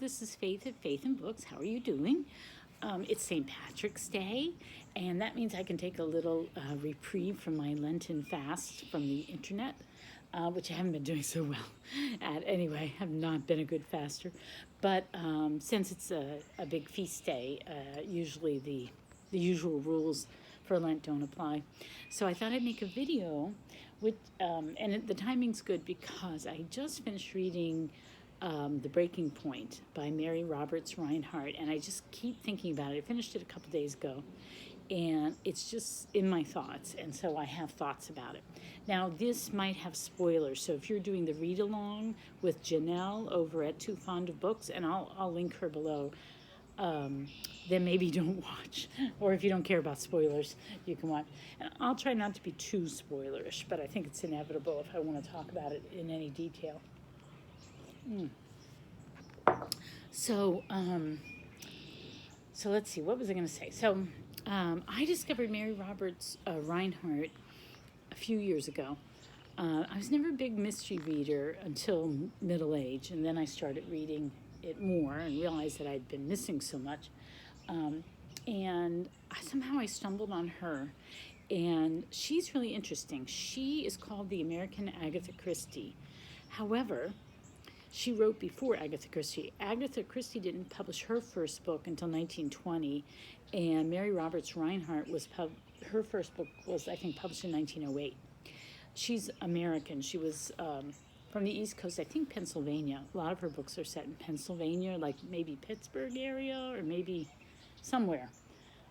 this is Faith at Faith and Books. How are you doing? It's St. Patrick's Day, and that means I can take a little reprieve from my Lenten fast from the internet, which I haven't been doing so well at. Anyway, I've not been a good faster. But since it's a big feast day, usually the usual rules for Lent don't apply. So I thought I'd make a video, and the timing's good because I just finished reading The Breaking Point by Mary Roberts Rinehart, and I just keep thinking about it. I finished it a couple days ago, and it's just in my thoughts, and so I have thoughts about it. Now, this might have spoilers, so if you're doing the read-along with Janelle over at Too Fond of Books, and I'll link her below, then maybe don't watch. Or if you don't care about spoilers, you can watch. And I'll try not to be too spoilerish, but I think it's inevitable if I want to talk about it in any detail. So let's see, what was I going to say? So I discovered Mary Roberts Rinehart a few years ago. I was never a big mystery reader until middle age, and then I started reading it more and realized that I'd been missing so much. And somehow I stumbled on her, and she's really interesting. She is called the American Agatha Christie. However, she wrote before Agatha Christie. Agatha Christie didn't publish her first book until 1920, and Mary Roberts Rinehart her first book was, I think, published in 1908. She's American. She was from the East Coast, I think Pennsylvania. A lot of her books are set in Pennsylvania, like maybe Pittsburgh area or maybe somewhere.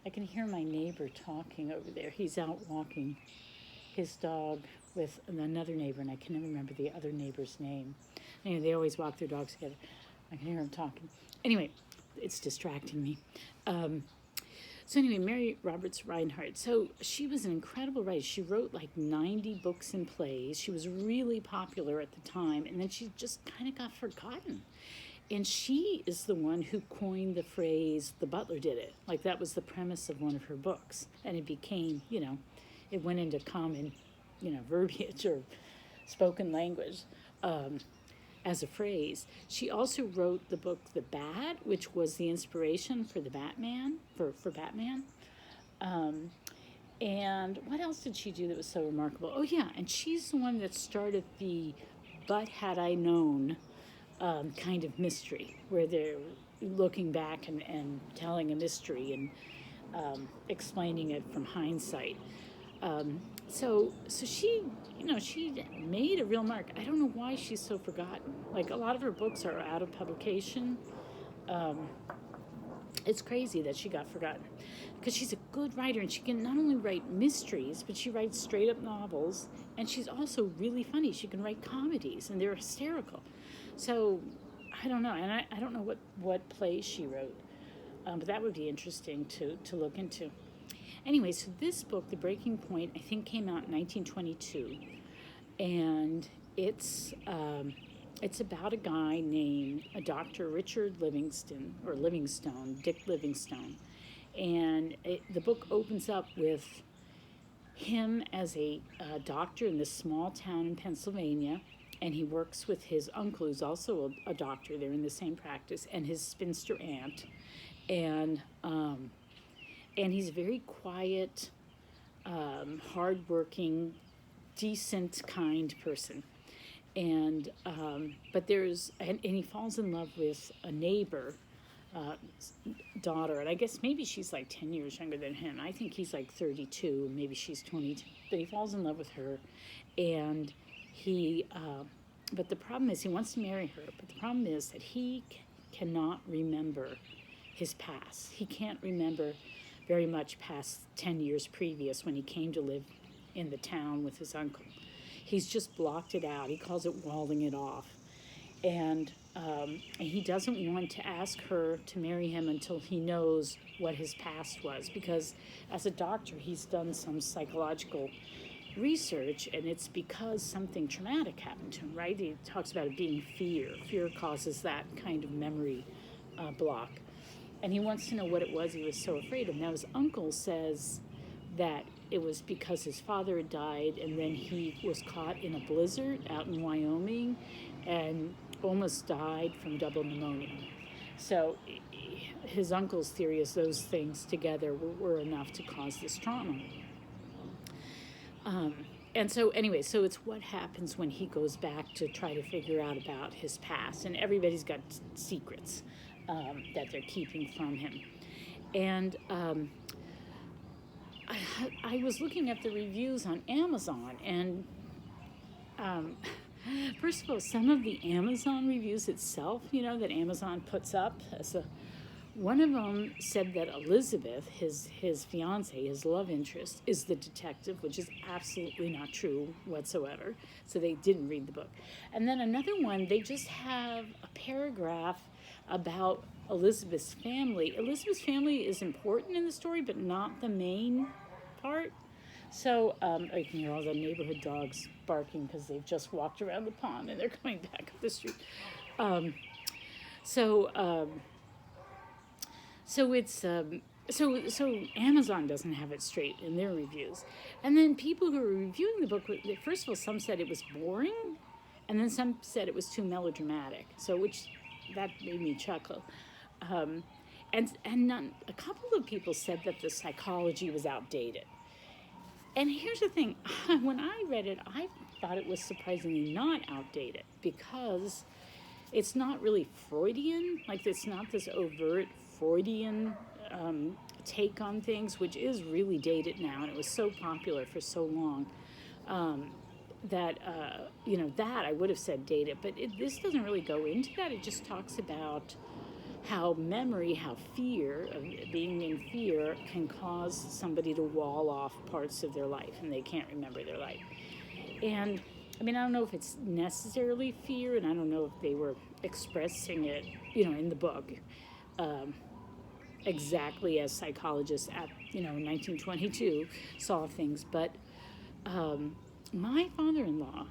I can hear my neighbor talking over there. He's out walking his dog with another neighbor, and I can never remember the other neighbor's name. Anyway, they always walk their dogs together. I can hear him talking. Anyway, it's distracting me. So anyway, Mary Roberts Rinehart. So she was an incredible writer. She wrote like 90 books and plays. She was really popular at the time, and then she just kind of got forgotten. And she is the one who coined the phrase, "the butler did it." Like that was the premise of one of her books. And it became, it went into common, verbiage or spoken language as a phrase. She also wrote the book The Bat, which was the inspiration for the Batman, for Batman. And what else did she do that was so remarkable? Oh yeah, and she's the one that started the "But Had I Known" kind of mystery, where they're looking back and telling a mystery and explaining it from hindsight. So she, she made a real mark. I don't know why she's so forgotten. Like a lot of her books are out of publication. It's crazy that she got forgotten because she's a good writer, and she can not only write mysteries, but she writes straight up novels, and she's also really funny. She can write comedies, and they're hysterical. So I don't know, and I don't know what plays she wrote, but that would be interesting to look into. Anyway, so this book, The Breaking Point, I think came out in 1922, and it's about a guy named Dr. Richard Dick Livingstone, and the book opens up with him as a doctor in this small town in Pennsylvania, and he works with his uncle, who's also a doctor. They're in the same practice, and his spinster aunt, and he's a very quiet, hardworking, decent, kind person. And but and he falls in love with a neighbor daughter, and I guess maybe she's like 10 years younger than him. I think he's like 32, maybe she's 22. But he falls in love with her, and but the problem is he wants to marry her. But the problem is that he cannot remember his past. He can't remember very much past 10 years previous when he came to live in the town with his uncle. He's just blocked it out. He calls it walling it off. And he doesn't want to ask her to marry him until he knows what his past was, because as a doctor, he's done some psychological research, and it's because something traumatic happened to him, right? He talks about it being fear. Fear causes that kind of memory block. And he wants to know what it was he was so afraid of. Now, his uncle says that it was because his father had died, and then he was caught in a blizzard out in Wyoming and almost died from double pneumonia. So his uncle's theory is those things together were enough to cause this trauma. And so anyway, so it's what happens when he goes back to try to figure out about his past. And everybody's got secrets that they're keeping from him. And I was looking at the reviews on Amazon, and first of all, some of the Amazon reviews itself, that Amazon puts up as one of them said that Elizabeth, his fiance, his love interest, is the detective, which is absolutely not true whatsoever. So they didn't read the book. And then another one, they just have a paragraph about Elizabeth's family. Elizabeth's family is important in the story, but not the main part. So you can hear all the neighborhood dogs barking because they've just walked around the pond and they're coming back up the street. So Amazon doesn't have it straight in their reviews. And then people who were reviewing the book, first of all, some said it was boring, and then some said it was too melodramatic. So that made me chuckle. And a couple of people said that the psychology was outdated. And here's the thing, when I read it, I thought it was surprisingly not outdated, because it's not really Freudian, like it's not this overt Freudian take on things, which is really dated now, and it was so popular for so long that I would have said dated, but this doesn't really go into that. It just talks about how memory, how fear, of being in fear, can cause somebody to wall off parts of their life, and they can't remember their life. And I don't know if it's necessarily fear, and I don't know if they were expressing it, in the book, exactly as psychologists at, in 1922 saw things. But my father-in-law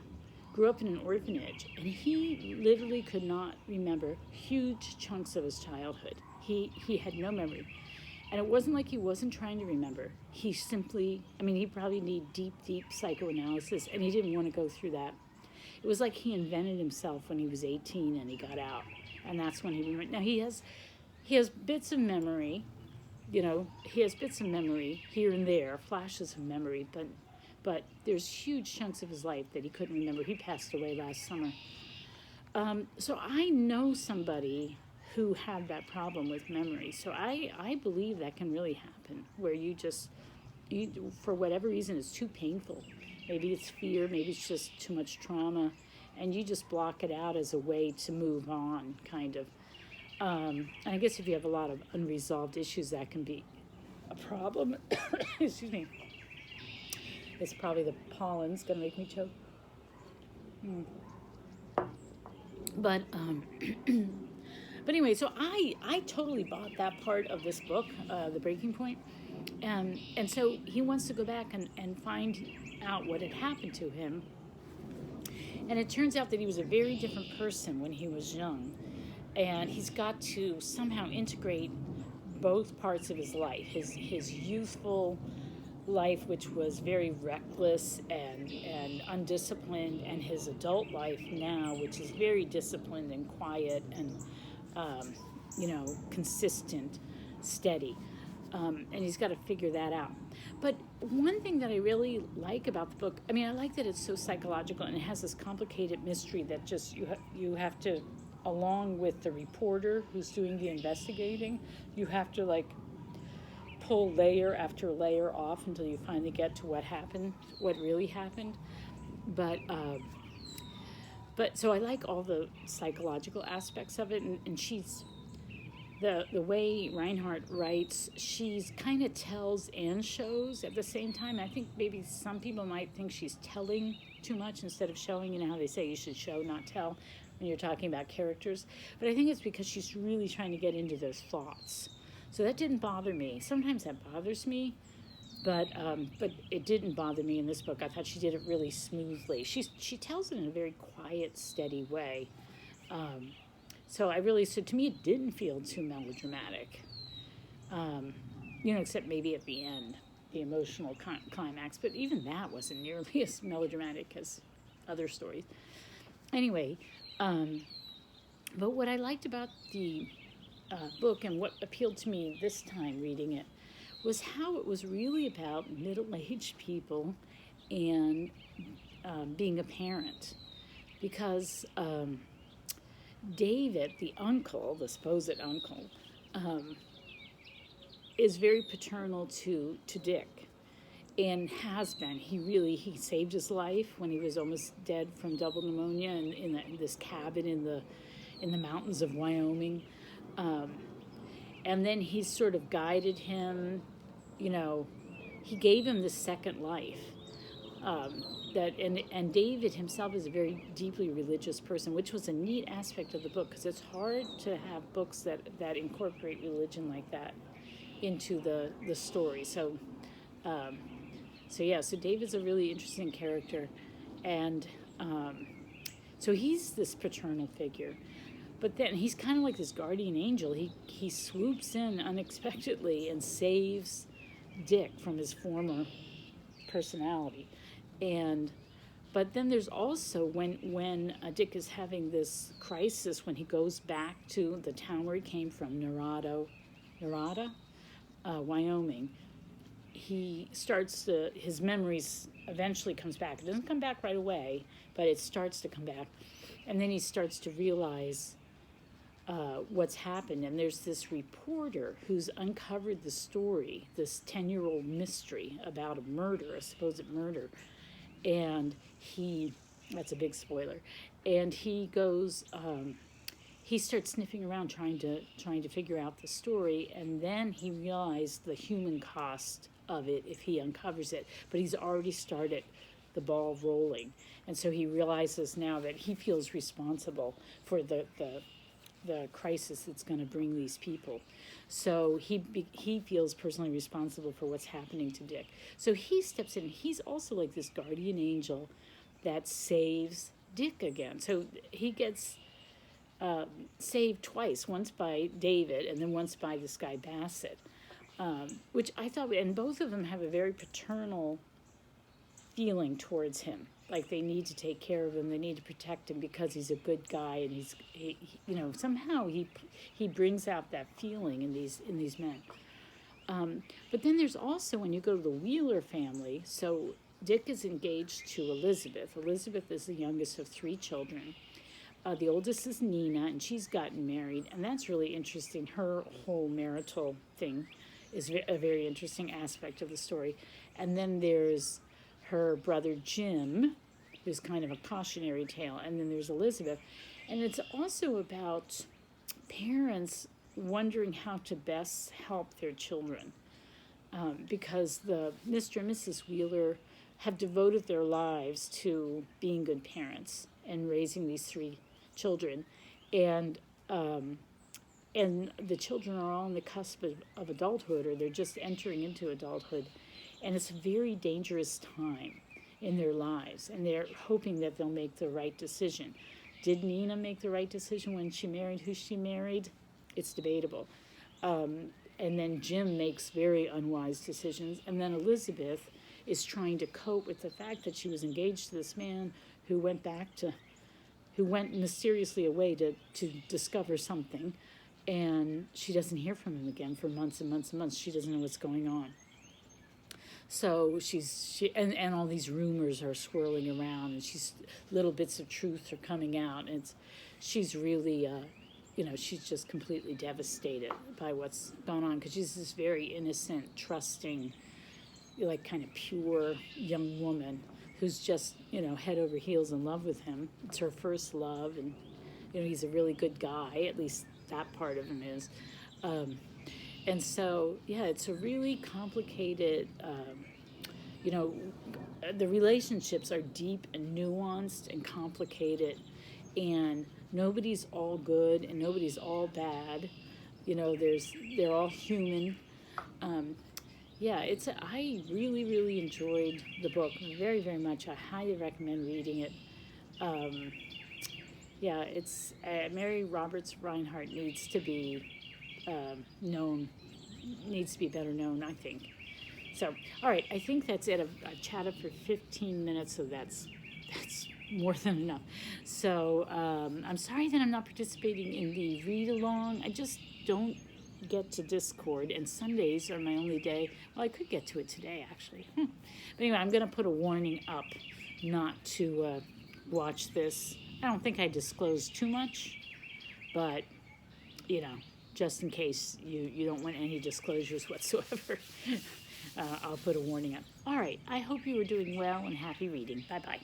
grew up in an orphanage, and he literally could not remember huge chunks of his childhood. He had no memory. And it wasn't like he wasn't trying to remember. He simply, he probably needed deep psychoanalysis, and he didn't want to go through that. It was like he invented himself when he was 18 and he got out. And that's when he remembered. Now, he has bits of memory, he has bits of memory here and there, flashes of memory, but there's huge chunks of his life that he couldn't remember. He passed away last summer. So I know somebody who had that problem with memory. So I believe that can really happen, where you for whatever reason, it's too painful. Maybe it's fear, maybe it's just too much trauma, and you just block it out as a way to move on, kind of. And I guess if you have a lot of unresolved issues, that can be a problem. Excuse me. It's probably the pollen's going to make me choke. But anyway, so I totally bought that part of this book, The Breaking Point. And so he wants to go back and find out what had happened to him. And it turns out that he was a very different person when he was young. And he's got to somehow integrate both parts of his life, his youthful life, which was very reckless and undisciplined, and his adult life now, which is very disciplined and quiet and consistent, steady, and he's got to figure that out. But one thing that I really like about the book, I like that it's so psychological, and it has this complicated mystery that just you have to, along with the reporter who's doing the investigating, you have to pull layer after layer off until you finally get to what happened, what really happened. But so I like all the psychological aspects of it, and she's the way Rinehart writes, she's kind of tells and shows at the same time. I think maybe some people might think she's telling too much instead of showing. How they say you should show, not tell, when you're talking about characters. But I think it's because she's really trying to get into their thoughts. So that didn't bother me. Sometimes that bothers me, but it didn't bother me in this book. I thought she did it really smoothly. She tells it in a very quiet, steady way. So to me, it didn't feel too melodramatic. Except maybe at the end, the emotional climax. But even that wasn't nearly as melodramatic as other stories. Anyway, but what I liked about the book, and what appealed to me this time reading it was how it was really about middle-aged people and being a parent. Because David, the uncle, the supposed uncle, is very paternal to Dick, and has been. He saved his life when he was almost dead from double pneumonia in this cabin in the mountains of Wyoming. And then he sort of guided him, he gave him this second life. And David himself is a very deeply religious person, which was a neat aspect of the book, because it's hard to have books that incorporate religion like that into the story. So David's a really interesting character, and so he's this paternal figure. But then he's kind of like this guardian angel. He swoops in unexpectedly and saves Dick from his former personality. But then there's also when Dick is having this crisis, when he goes back to the town where he came from, Narada, Wyoming. His memories eventually comes back. It doesn't come back right away, but it starts to come back. And then he starts to realize what's happened. And there's this reporter who's uncovered the story, this 10-year-old mystery about a murder, a supposed murder. And that's a big spoiler. And he goes, he starts sniffing around trying to figure out the story. And then he realized the human cost of it if he uncovers it. But he's already started the ball rolling. And so he realizes now that he feels responsible for the crisis that's going to bring these people. So he feels personally responsible for what's happening to Dick. So he steps in. He's also like this guardian angel that saves Dick again. So he gets saved twice, once by David and then once by this guy Bassett, which I thought, and both of them have a very paternal feeling towards him. Like they need to take care of him, they need to protect him because he's a good guy, and he somehow he brings out that feeling in these men. But then there's also, when you go to the Wheeler family, so Dick is engaged to Elizabeth. Elizabeth is the youngest of 3 children. The oldest is Nina, and she's gotten married, and that's really interesting. Her whole marital thing is a very interesting aspect of the story. And then there's her brother Jim, who's kind of a cautionary tale, and then there's Elizabeth. And it's also about parents wondering how to best help their children, because the Mr. and Mrs. Wheeler have devoted their lives to being good parents and raising these 3 children, and the children are all on the cusp of adulthood, or they're just entering into adulthood. And it's a very dangerous time in their lives, and they're hoping that they'll make the right decision. Did Nina make the right decision when she married who she married? It's debatable. And then Jim makes very unwise decisions. And then Elizabeth is trying to cope with the fact that she was engaged to this man who went mysteriously away to discover something. And she doesn't hear from him again for months and months and months. She doesn't know what's going on. So and all these rumors are swirling around, and little bits of truth are coming out, and she's really, she's just completely devastated by what's gone on, because she's this very innocent, trusting, like kind of pure young woman who's just, head over heels in love with him. It's her first love, and, he's a really good guy, at least that part of him is. And so, it's a really complicated, the relationships are deep and nuanced and complicated, and nobody's all good and nobody's all bad. They're all human. I really, really enjoyed the book very, very much. I highly recommend reading it. It's Mary Roberts Rinehart needs to be needs to be better known, I think. So, all right, I think that's it. I've chatted for 15 minutes, so that's more than enough. So I'm sorry that I'm not participating in the read along. I just don't get to Discord, and Sundays are my only day. Well, I could get to it today, actually. But anyway, I'm going to put a warning up not to watch this. I don't think I disclosed too much, but, just in case you don't want any disclosures whatsoever, I'll put a warning up. All right, I hope you are doing well and happy reading. Bye-bye.